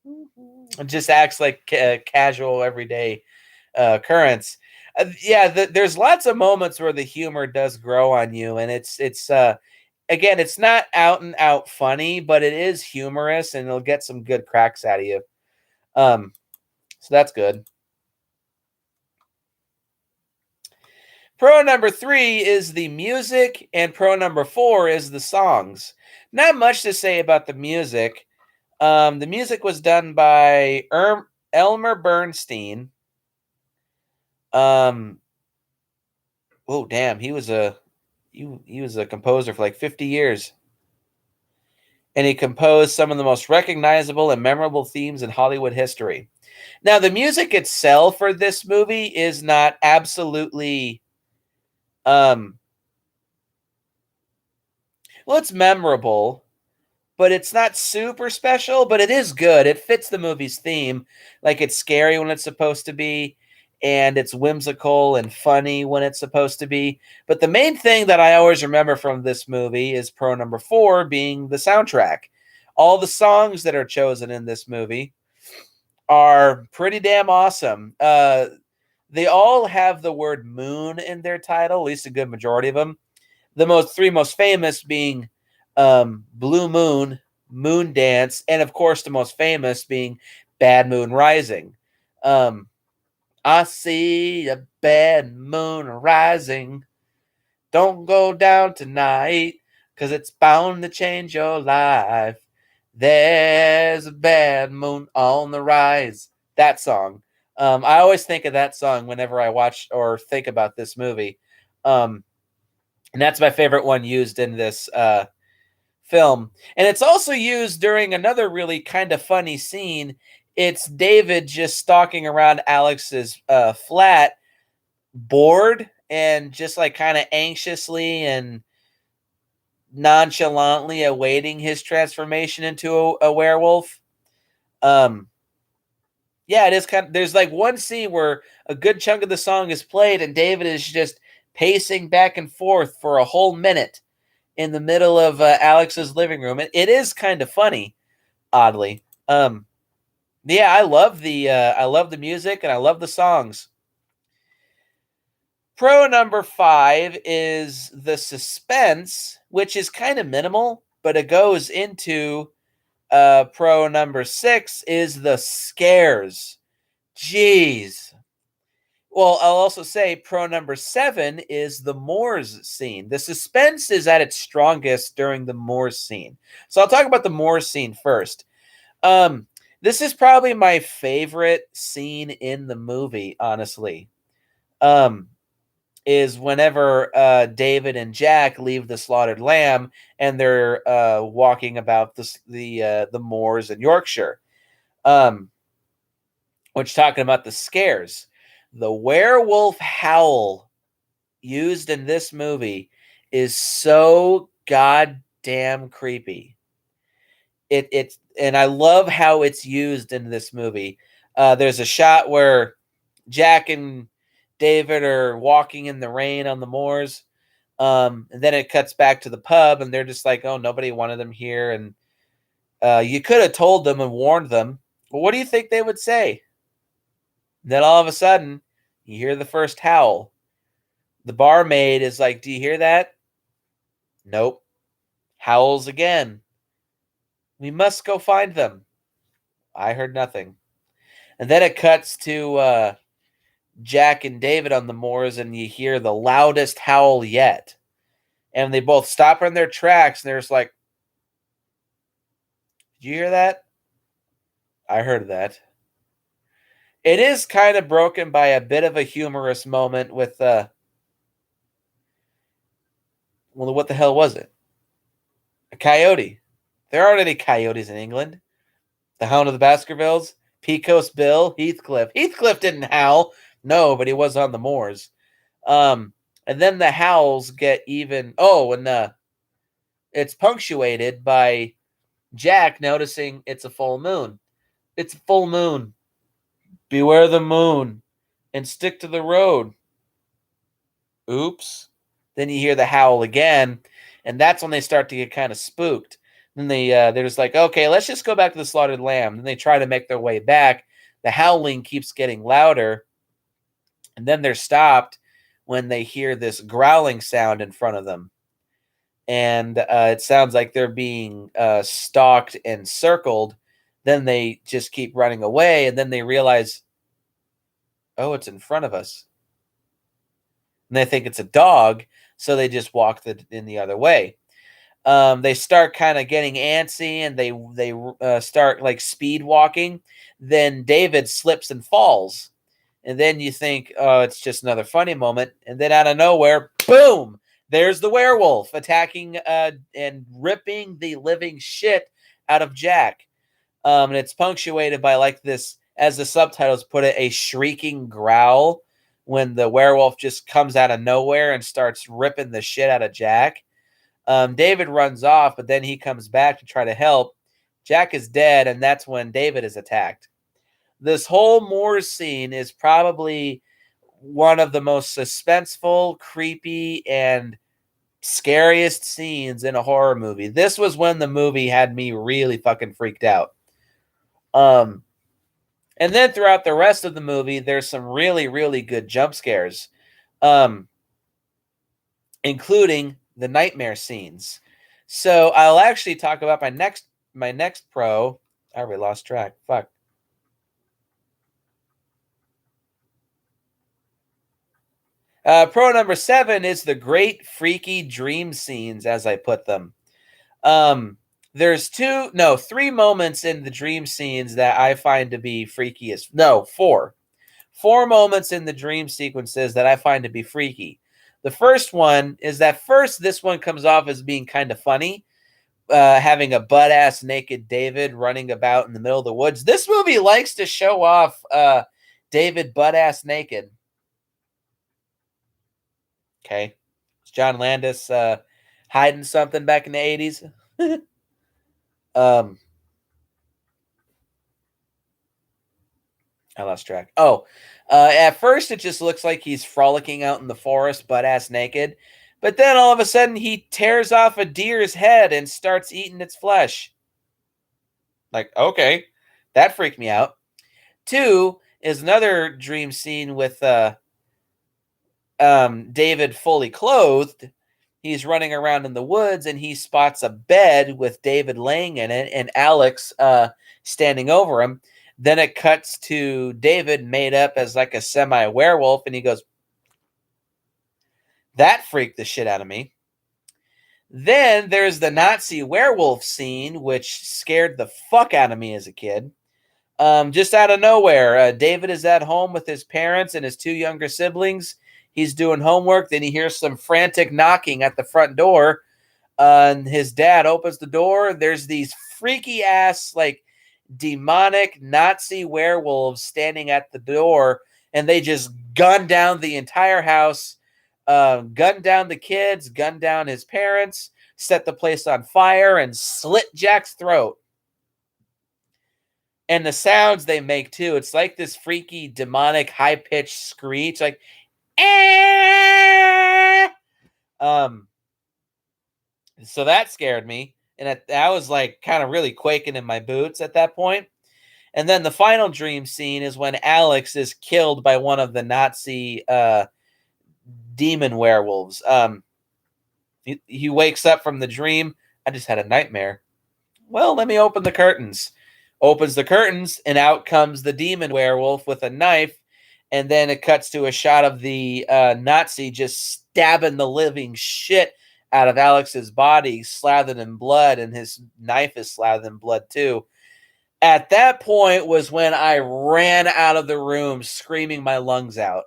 And just acts like casual, everyday occurrence. Yeah, there's lots of moments where the humor does grow on you, and it's again, it's not out and out funny, but it is humorous, and it'll get some good cracks out of you. Um, so that's good. Pro number 3 is the music, and pro number 4 is the songs. Not much to say about the music. The music was done by Elmer Bernstein. Um, oh damn, he was a composer for like 50 years. and he composed some of the most recognizable and memorable themes in Hollywood history. Now, the music itself for this movie is not absolutely, um, well, it's memorable, but it's not super special, but it is good. It fits the movie's theme. Like, it's scary when it's supposed to be, and it's whimsical and funny when it's supposed to be. But the main thing that I always remember from this movie is pro number 4 being the soundtrack. All the songs that are chosen in this movie are pretty damn awesome. They all have the word moon in their title, at least a good majority of them. The three most famous being Blue Moon, Moon Dance, and of course the most famous being Bad Moon Rising. I see a bad moon rising. Don't go down tonight, 'cause it's bound to change your life. There's a bad moon on the rise. That song. I always think of that song whenever I watch or think about this movie. And that's my favorite one used in this film. And it's also used during another really kind of funny scene. It's David just stalking around Alex's flat, bored and just like kind of anxiously and nonchalantly awaiting his transformation into a werewolf. Um, yeah, it is kind of, there's like one scene where a good chunk of the song is played and David is just pacing back and forth for a whole minute in the middle of Alex's living room. It is kind of funny, oddly. Yeah, I love the music and I love the songs. Pro number 5 is the suspense, which is kind of minimal, but it goes into pro number 6 is the scares. Jeez. Well, I'll also say pro number 7 is the Moors scene. The suspense is at its strongest during the Moors scene. So I'll talk about the Moors scene first. This is probably my favorite scene in the movie, honestly. Is whenever David and Jack leave the slaughtered lamb and they're walking about the moors in Yorkshire. Which talking about the scares. The werewolf howl used in this movie is so goddamn creepy. It's and I love how it's used in this movie. There's a shot where Jack and David are walking in the rain on the moors. And then it cuts back to the pub and they're just like, oh, nobody wanted them here. And you could have told them and warned them. But what do you think they would say? And then all of a sudden, you hear the first howl. The barmaid is like, do you hear that? Nope. Howls again. We must go find them. I heard nothing. And then it cuts to Jack and David on the moors, and you hear the loudest howl yet. And they both stop in their tracks, and they're just like, did you hear that? I heard that. It is kind of broken by a bit of a humorous moment with, well, what the hell was it? A coyote. There aren't any coyotes in England. The Hound of the Baskervilles, Pecos Bill, Heathcliff. Heathcliff didn't howl. No, but he was on the moors. And then the howls get even. Oh, and it's punctuated by Jack noticing it's a full moon. It's a full moon. Beware the moon and stick to the road. Oops. Then you hear the howl again, and that's when they start to get kind of spooked. Then they're just like, okay, let's just go back to the slaughtered lamb. Then they try to make their way back. The howling keeps getting louder, and then they're stopped when they hear this growling sound in front of them. And it sounds like they're being stalked and circled. Then they just keep running away, and then they realize, oh, it's in front of us. And they think it's a dog, so they just walk in the other way. They start kind of getting antsy, and they start like speed walking. Then David slips and falls, and then you think, oh, it's just another funny moment. And then out of nowhere, boom! there's the werewolf attacking and ripping the living shit out of Jack. And it's punctuated by like this, as the subtitles put it, a shrieking growl when the werewolf just comes out of nowhere and starts ripping the shit out of Jack. David runs off, but then he comes back to try to help. Jack is dead, and that's when David is attacked. This whole Moors scene is probably one of the most suspenseful, creepy, and scariest scenes in a horror movie. This was when the movie had me really fucking freaked out. And then throughout the rest of the movie, there's some really, really good jump scares, including the nightmare scenes. So I'll actually talk about my next pro. I already lost track. Fuck. Pro number 7 is the great freaky dream scenes, as I put them. There's 3 moments in the dream scenes that I find to be freakiest. No, 4. 4 moments in the dream sequences that I find to be freaky. The first one is that this one comes off as being kind of funny, having a butt-ass naked David running about in the middle of the woods. This movie likes to show off David butt-ass naked. Okay. Is John Landis hiding something back in the 80s? I lost track. At first it just looks like he's frolicking out in the forest, butt-ass naked. But then all of a sudden he tears off a deer's head and starts eating its flesh. Like, okay, that freaked me out. 2 is another dream scene with David fully clothed. He's running around in the woods and he spots a bed with David laying in it and Alex standing over him. Then it cuts to David made up as like a semi-werewolf and he goes, that freaked the shit out of me. Then there's the Nazi werewolf scene, which scared the fuck out of me as a kid. Just out of nowhere, David is at home with his parents and his 2 younger siblings. He's doing homework. Then he hears some frantic knocking at the front door. And his dad opens the door. There's these freaky ass, like, demonic Nazi werewolves standing at the door. And they just gun down the entire house, gun down the kids, gun down his parents, set the place on fire, and slit Jack's throat. And the sounds they make, too. It's like this freaky, demonic, high-pitched screech. Like, so that scared me. And I was, like, kind of really quaking in my boots at that point. And then the final dream scene is when Alex is killed by one of the Nazi demon werewolves. He wakes up from the dream. I just had a nightmare. Well, let me open the curtains. Opens the curtains, and out comes the demon werewolf with a knife, and then it cuts to a shot of the Nazi just stabbing the living shit out of Alex's body, slathered in blood, and his knife is slathered in blood too. At that point was when I ran out of the room screaming my lungs out.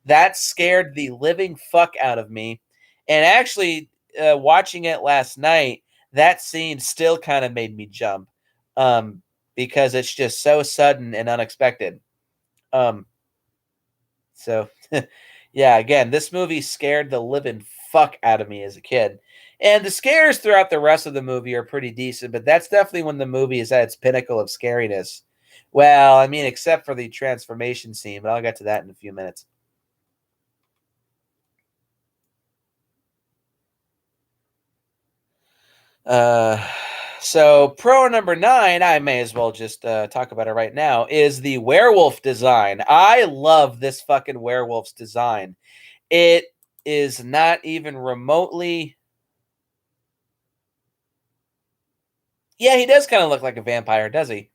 That scared the living fuck out of me. And actually, watching it last night, that scene still kind of made me jump. Because it's just so sudden and unexpected. So, yeah, again, this movie scared the living fuck out of me as a kid. And the scares throughout the rest of the movie are pretty decent, but that's definitely when the movie is at its pinnacle of scariness. Well, I mean, except for the transformation scene, but I'll get to that in a few minutes. So pro number 9, I may as well just talk about it right now, is the werewolf design. I love this fucking werewolf's design. It is not even remotely... Yeah, he does kind of look like a vampire, does he?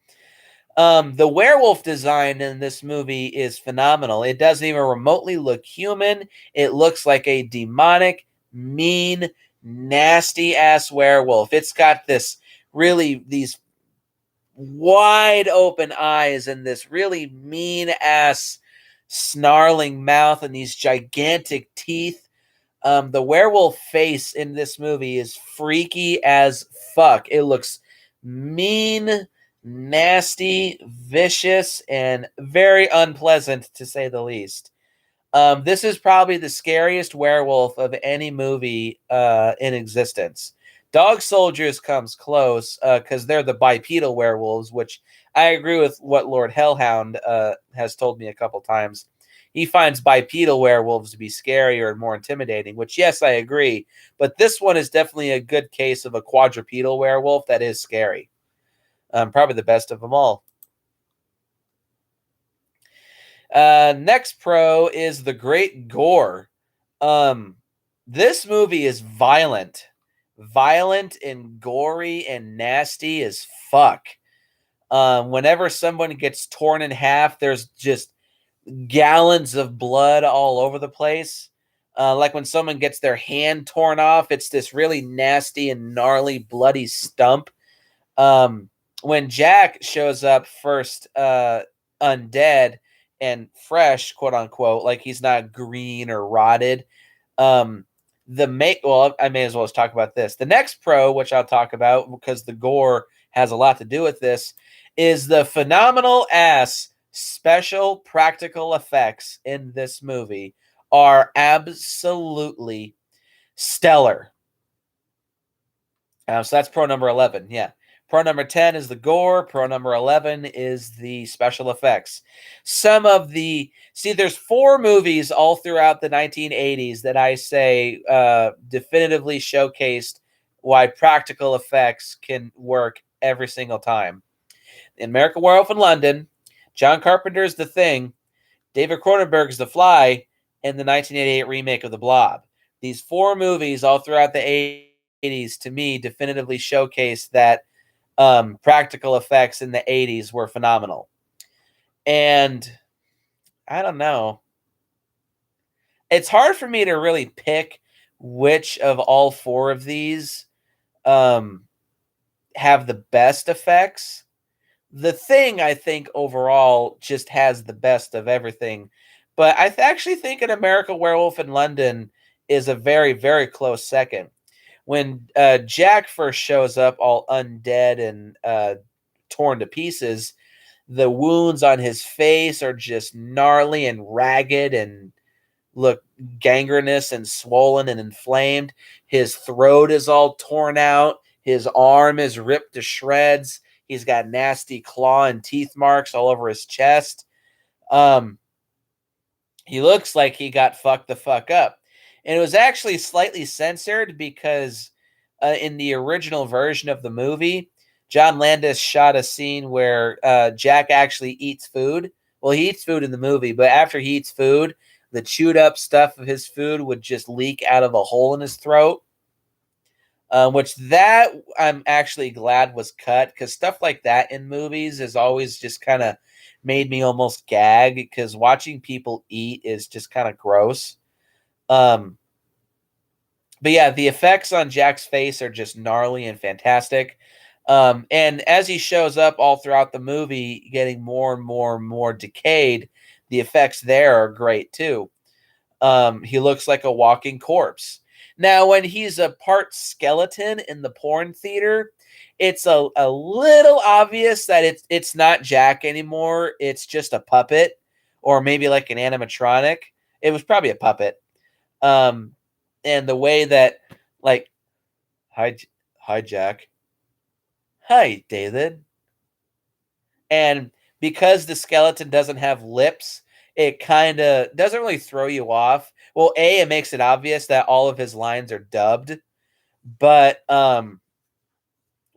The werewolf design in this movie is phenomenal. It doesn't even remotely look human. It looks like a demonic, mean, nasty-ass werewolf. It's got these wide open eyes and this really mean-ass snarling mouth and these gigantic teeth. The werewolf face in this movie is freaky as fuck. It looks mean, nasty, vicious, and very unpleasant to say the least. This is probably the scariest werewolf of any movie in existence. Dog Soldiers comes close because they're the bipedal werewolves, which I agree with what Lord Hellhound has told me a couple times. He finds bipedal werewolves to be scarier and more intimidating, which, yes, I agree. But this one is definitely a good case of a quadrupedal werewolf that is scary. Probably the best of them all. Next pro is The Great Gore. This movie is violent and gory and nasty as fuck. Whenever someone gets torn in half, there's just gallons of blood all over the place. Like when someone gets their hand torn off, it's this really nasty and gnarly, bloody stump. When Jack shows up first, undead and fresh, quote unquote, like he's not green or rotted. Um, well, I may as well just talk about this. The next pro, which I'll talk about because the gore has a lot to do with this, is the phenomenal ass special practical effects in this movie are absolutely stellar. So that's pro number 11. Yeah. Pro number 10 is the gore. Pro number 11 is the special effects. There's 4 movies all throughout the 1980s that I say definitively showcased why practical effects can work every single time. American Werewolf in London, John Carpenter's The Thing, David Cronenberg's The Fly, and the 1988 remake of The Blob. These 4 movies all throughout the 80s, to me, definitively showcase that practical effects in the 80s were phenomenal. And I don't know. It's hard for me to really pick which of all 4 of these have the best effects. The Thing, I think, overall just has the best of everything. But I actually think An American Werewolf in London is a very, very close second. When Jack first shows up all undead and torn to pieces, the wounds on his face are just gnarly and ragged and look gangrenous and swollen and inflamed. His throat is all torn out. His arm is ripped to shreds. He's got nasty claw and teeth marks all over his chest. He looks like he got fucked the fuck up. And it was actually slightly censored because in the original version of the movie, John Landis shot a scene where Jack actually eats food. Well, he eats food in the movie, but after he eats food, the chewed up stuff of his food would just leak out of a hole in his throat. Which that I'm actually glad was cut, because stuff like that in movies has always just kind of made me almost gag, because watching people eat is just kind of gross. But yeah, the effects on Jack's face are just gnarly and fantastic. And as he shows up all throughout the movie, getting more and more and more decayed, the effects there are great too. He looks like a walking corpse. Now, when he's a part skeleton in the porn theater, it's a little obvious that it's not Jack anymore. It's just a puppet, or maybe like an animatronic. It was probably a puppet. And the way that, like, hi Jack, hi David, and because the skeleton doesn't have lips, it kind of doesn't really throw you off. Well, it makes it obvious that all of his lines are dubbed, but well,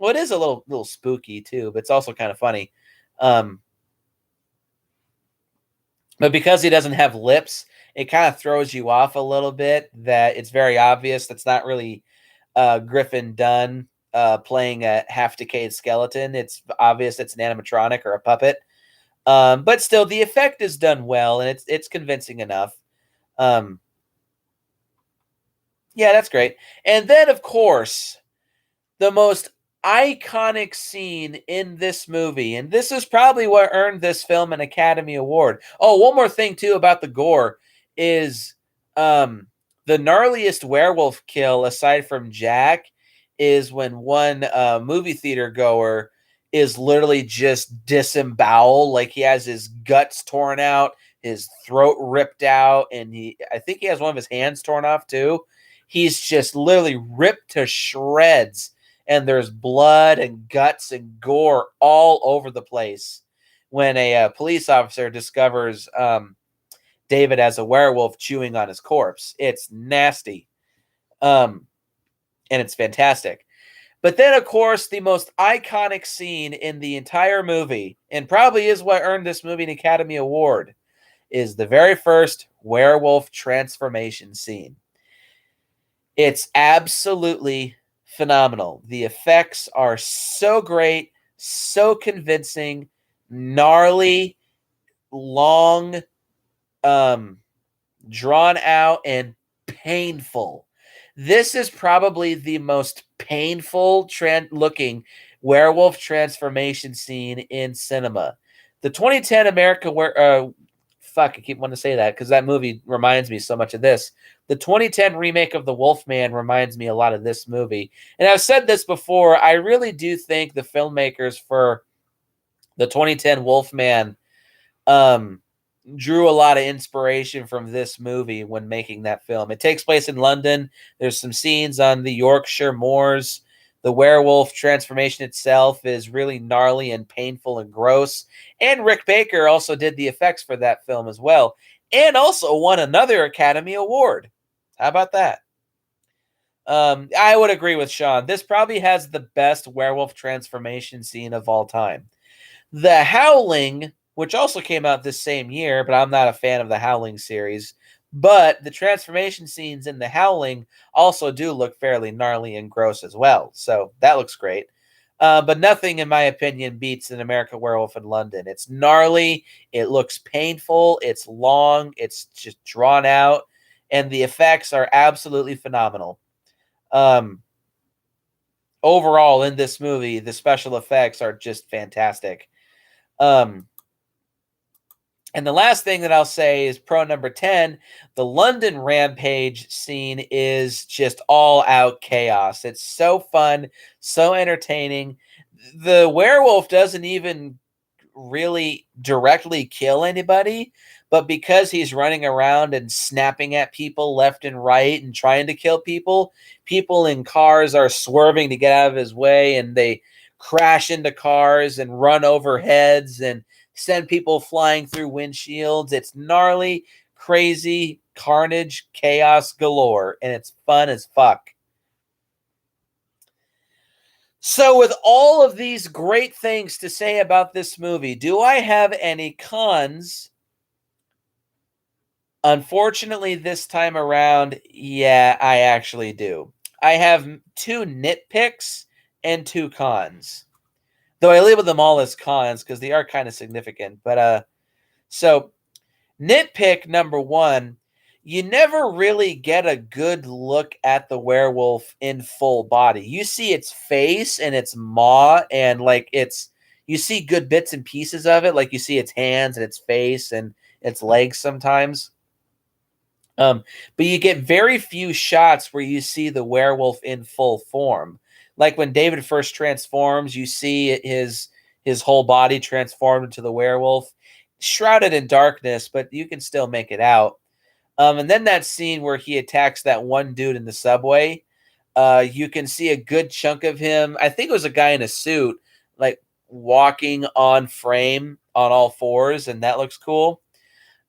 it is a little spooky too, but it's also kind of funny. But because he doesn't have lips, it kind of throws you off a little bit, that it's very obvious that's not really Griffin Dunn playing a half decayed skeleton. It's obvious it's an animatronic or a puppet. But still, the effect is done well, and it's convincing enough. Yeah, that's great. And then, of course, the most iconic scene in this movie, and this is probably what earned this film an Academy Award. Oh, one more thing too about the gore is The gnarliest werewolf kill, aside from Jack, is when one movie theater goer is literally just disemboweled, like he has his guts torn out, his throat ripped out, and I think he has one of his hands torn off too. He's just literally ripped to shreds, and there's blood and guts and gore all over the place when a police officer discovers David as a werewolf chewing on his corpse. It's nasty. And it's fantastic. But then, of course, the most iconic scene in the entire movie, and probably is what earned this movie an Academy Award, is the very first werewolf transformation scene. It's absolutely phenomenal. The effects are so great, so convincing, gnarly, long, drawn out, and painful. This is probably the most painful looking werewolf transformation scene in cinema. The 2010 I keep wanting to say that because that movie reminds me so much of this. The 2010 remake of The Wolfman reminds me a lot of this movie. And I've said this before, I really do think the filmmakers for the 2010 Wolfman drew a lot of inspiration from this movie when making that film. It takes place in London. There's some scenes on the Yorkshire moors. The werewolf transformation itself is really gnarly and painful and gross. And Rick Baker also did the effects for that film as well, and also won another Academy Award. How about that? I would agree with Sean. This probably has the best werewolf transformation scene of all time. The Howling, which also came out this same year, but I'm not a fan of the Howling series. But the transformation scenes in the Howling also do look fairly gnarly and gross as well. So that looks great. But nothing, in my opinion, beats an American Werewolf in London. It's gnarly. It looks painful. It's long. It's just drawn out. And the effects are absolutely phenomenal. Overall, in this movie, the special effects are just fantastic. And the last thing that I'll say is pro number 10, the London Rampage scene is just all out chaos. It's so fun, so entertaining. The werewolf doesn't even really directly kill anybody, but because he's running around and snapping at people left and right and trying to kill people, people in cars are swerving to get out of his way, and they crash into cars and run over heads and send people flying through windshields. It's gnarly, crazy, carnage, chaos galore, and it's fun as fuck. So with all of these great things to say about this movie, do I have any cons? Unfortunately, this time around, yeah, I actually do. I have 2 nitpicks and 2 cons. Though I label them all as cons because they are kind of significant. But so nitpick number 1, you never really get a good look at the werewolf in full body. You see its face and its maw, and like you see good bits and pieces of it, like you see its hands and its face and its legs sometimes. But you get very few shots where you see the werewolf in full form. Like when David first transforms, you see his whole body transformed into the werewolf, shrouded in darkness, but you can still make it out. And then that scene where he attacks that one dude in the subway, you can see a good chunk of him. I think it was a guy in a suit, like walking on frame on all fours, and that looks cool.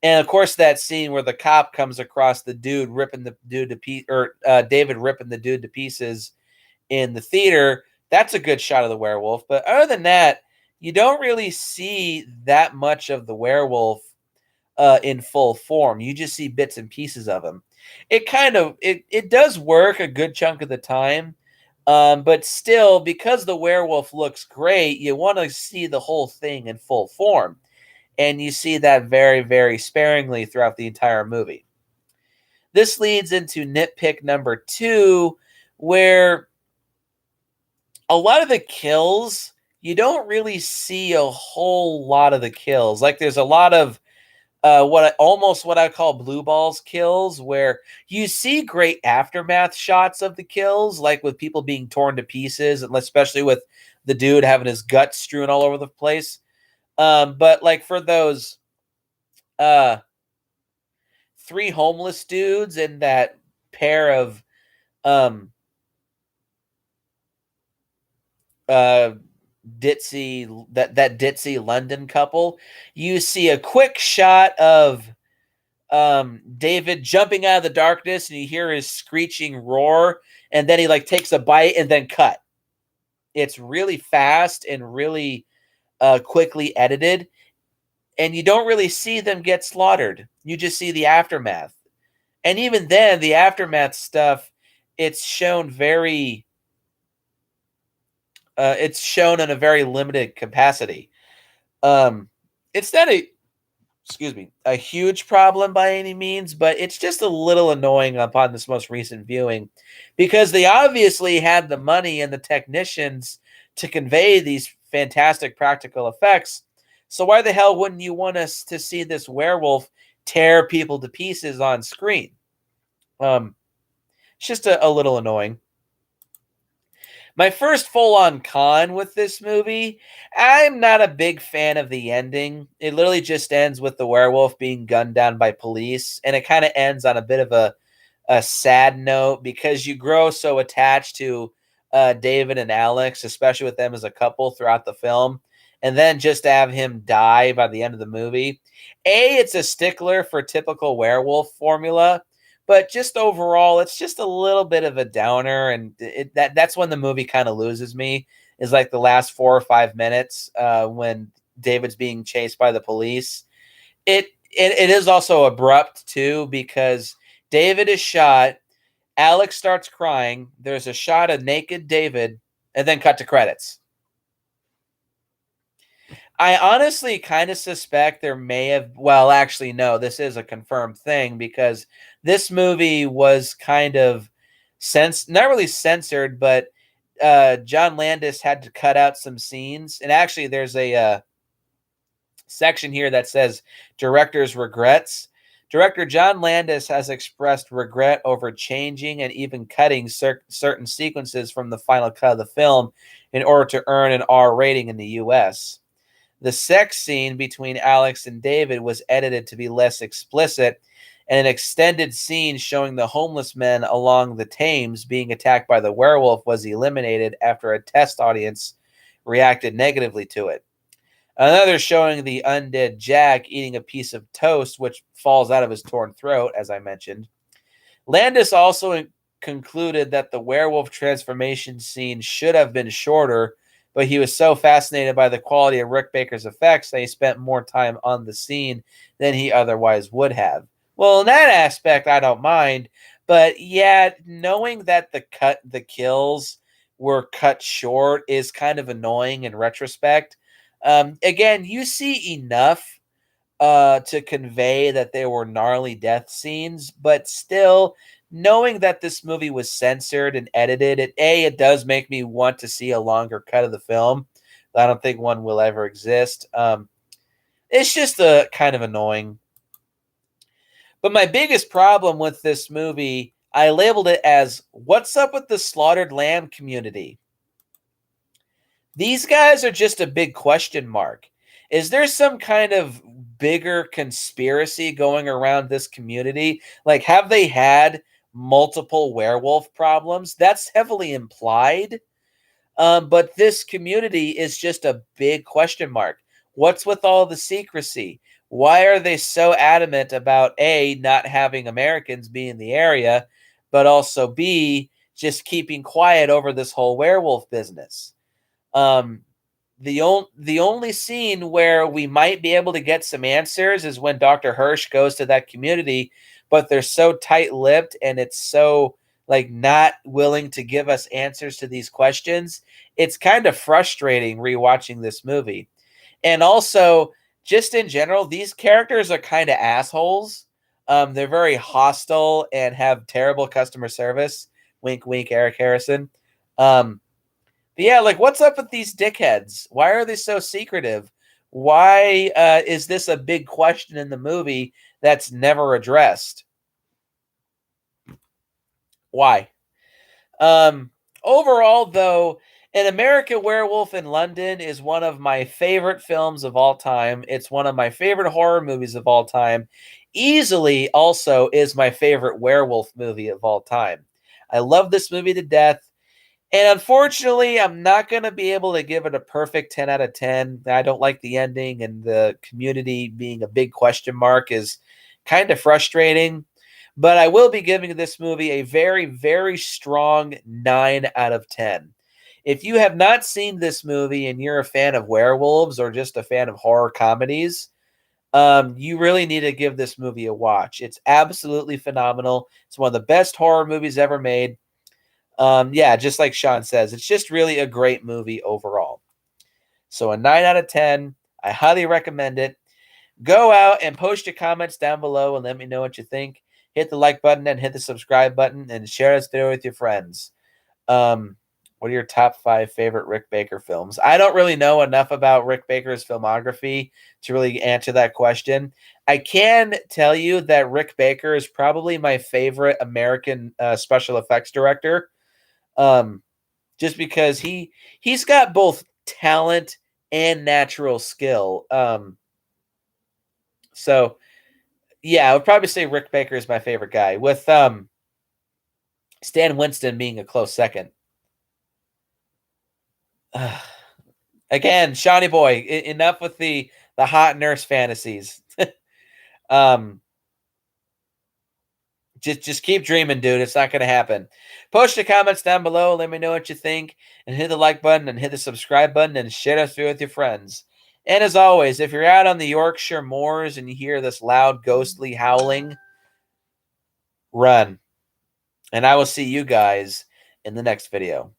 And of course, that scene where the cop comes across the dude ripping the dude to pieces, or David ripping the dude to pieces in the theater, that's a good shot of the werewolf. But other than that, you don't really see that much of the werewolf in full form. You just see bits and pieces of him. It does work a good chunk of the time, but still, because the werewolf looks great, you want to see the whole thing in full form. And you see that very, very sparingly throughout the entire movie. This leads into nitpick number 2, where a lot of the kills, you don't really see a whole lot of the kills. Like there's a lot of what I call blue balls kills, where you see great aftermath shots of the kills, like with people being torn to pieces, and especially with the dude having his guts strewn all over the place. But like for those uh three homeless dudes and that pair of um uh ditzy London couple, you see a quick shot of David jumping out of the darkness, and you hear his screeching roar, and then he like takes a bite and then cut. It's really fast and really quickly edited, and you don't really see them get slaughtered. You just see the aftermath. And even then, the aftermath stuff, it's shown very it's shown in a very limited capacity. Um, it's not a a huge problem by any means, but it's just a little annoying upon this most recent viewing because they obviously had the money and the technicians to convey these fantastic practical effects. So why the hell wouldn't you want us to see this werewolf tear people to pieces on screen? It's just a little annoying. My first full on con with this movie, I'm not a big fan of the ending. It literally just ends with the werewolf being gunned down by police, and it kind of ends on a bit of a sad note because you grow so attached to David and Alex, especially with them as a couple throughout the film, and then just to have him die by the end of the movie. It's a stickler for typical werewolf formula, but just overall, it's just a little bit of a downer, and that's when the movie kind of loses me. Is like the last 4 or 5 minutes when David's being chased by the police. It is also abrupt too because David is shot. Alex starts crying. There's a shot of naked David, and then cut to credits. I honestly kind of suspect there may have. Well, actually, no. This is a confirmed thing because this movie was kind of not really censored, but John Landis had to cut out some scenes. And actually, there's a section here that says director's regrets. Director John Landis has expressed regret over changing and even cutting certain sequences from the final cut of the film in order to earn an R rating in the U.S. The sex scene between Alex and David was edited to be less explicit, and an extended scene showing the homeless men along the Thames being attacked by the werewolf was eliminated after a test audience reacted negatively to it. Another showing the undead Jack eating a piece of toast, which falls out of his torn throat, as I mentioned. Landis also concluded that the werewolf transformation scene should have been shorter, but he was so fascinated by the quality of Rick Baker's effects that he spent more time on the scene than he otherwise would have. Well, in that aspect, I don't mind, but yeah, knowing that the kills were cut short is kind of annoying in retrospect. Again, you see enough to convey that there were gnarly death scenes, but still, knowing that this movie was censored and edited, it does make me want to see a longer cut of the film. I don't think one will ever exist. It's just kind of annoying. But my biggest problem with this movie, I labeled it as "What's up with the slaughtered lamb community?" These guys are just a big question mark. Is there some kind of bigger conspiracy going around this community? Like, have they had multiple werewolf problems? That's heavily implied. But this community is just a big question mark. What's with all the secrecy? Why are they so adamant about A, not having Americans be in the area, but also B, just keeping quiet over this whole werewolf business? Um, the only scene where we might be able to get some answers is when Dr. Hirsch goes to that community, but they're so tight-lipped and it's so like not willing to give us answers to these questions. It's kind of frustrating rewatching this movie. And also, just in general, these characters are kind of assholes. They're very hostile and have terrible customer service. Wink, wink, Eric Harrison. But yeah, like what's up with these dickheads? Why are they so secretive? Why is this a big question in the movie that's never addressed? Why? Um, Overall, though, An American Werewolf in London is one of my favorite films of all time. It's one of my favorite horror movies of all time. Easily, also, is my favorite werewolf movie of all time. I love this movie to death. And unfortunately, I'm not going to be able to give it a perfect 10 out of 10. I don't like the ending, and the community being a big question mark is kind of frustrating. But I will be giving this movie a very, very strong 9 out of 10. If you have not seen this movie and you're a fan of werewolves or just a fan of horror comedies, you really need to give this movie a watch. It's absolutely phenomenal. It's one of the best horror movies ever made. Yeah, just like Sean says, it's just really a great movie overall. So a 9 out of 10. I highly recommend it. Go out and post your comments down below and let me know what you think. Hit the like button and hit the subscribe button and share this video with your friends. What are your top 5 favorite Rick Baker films? I don't really know enough about Rick Baker's filmography to really answer that question. I can tell you that Rick Baker is probably my favorite American special effects director. Just because he's got both talent and natural skill. So yeah, I would probably say Rick Baker is my favorite guy, with Stan Winston being a close second. Again, Shawnee boy, enough with the hot nurse fantasies. um, just keep dreaming, dude. It's not gonna happen. Post your comments down below. Let me know what you think, and hit the like button and hit the subscribe button and share this video with your friends. And as always, if you're out on the Yorkshire moors and you hear this loud, ghostly howling, run. And I will see you guys in the next video.